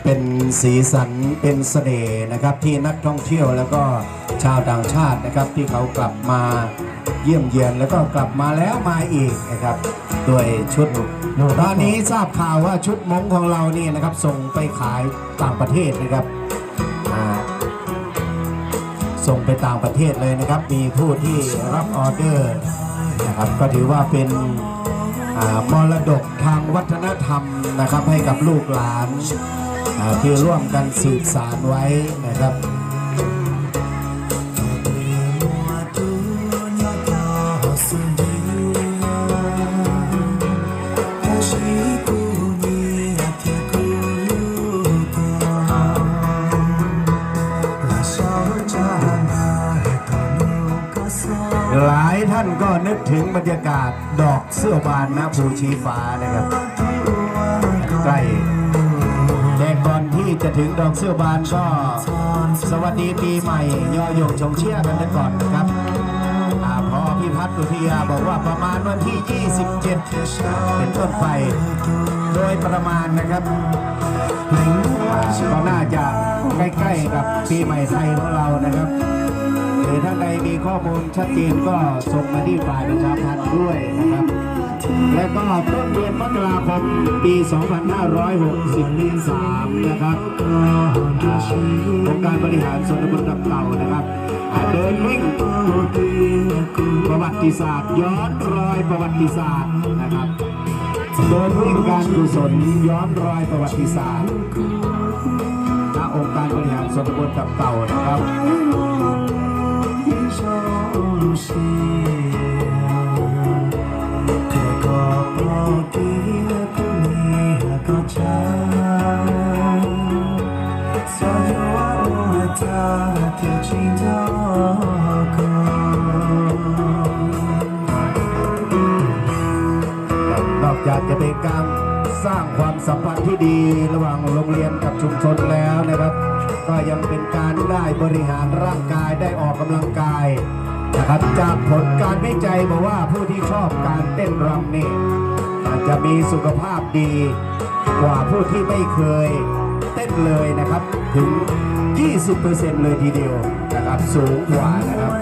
เป็นสีสันเป็นเสน่ห์นะครับที่นักท่องเที่ยวแล้วก็ชาวต่างชาตินะครับที่เขากลับมาเยี่ยมเยียนแล้วก็กลับมาแล้วมาอีกนะครับด้วยชุดตอนนี้ทราบข่าวว่าชุดมงของเรานี่นะครับส่งไปขายต่างประเทศนะครับส่งไปต่างประเทศเลยนะครับมีผู้ที่รับออเดอร์นะครับก็ถือว่าเป็นมรดกทางวัฒนธรรมนะครับให้กับลูกหลานที่ร่วมกันสืบสานไว้นะครับหลายท่านก็นึกถึงบรรยากาศดอกเสื้อบานณภูชีฟ้านะครับใกล้แต่ก่อนที่จะถึงดอกเสื้อบานก็สวัสดีปีใหม่ยอหยงชงเชี่ยกันก่อนนะครับพอพี่พัฒน์อุทยาบอกว่าประมาณวันที่ 27 เป็นต้นไปโดยประมาณนะครับก็น่าจะใกล้ๆกับปีใหม่ไทยของเรานะครับหรือท่านใดมีข้อมูลชัดเจนก็ส่งมาที่ฝ่ายประชาพันธ์ด้วยนะครับและก็ต้นเดือนมกราคมปี 2563 นะครับองค์การบริหารส่วนตำบลตับเต่านะครับเดินวิ่งประวัติศาสตร์ย้อนรอยประวัติศาสตร์นะครับเดินวิ่งการกุศลย้อนรอยประวัติศาสตร์ณองค์การบริหารส่วนตำบลตับเต่านะครับนอกจากจะเป็นการสร้างความสัมพันธ์ที่ดีระหว่างโรงเรียนกับชุมชนแล้วนะครับก็ยังเป็นการได้บริหารร่างกายได้ออกกำลังกายนะครับจากผลการวิจัยบอกว่าผู้ที่ชอบการเต้นรำนี่อาจจะมีสุขภาพดีกว่าผู้ที่ไม่เคยเต้นเลยนะครับถึง 20% เลยทีเดียวนะครับสูงกว่านะครับ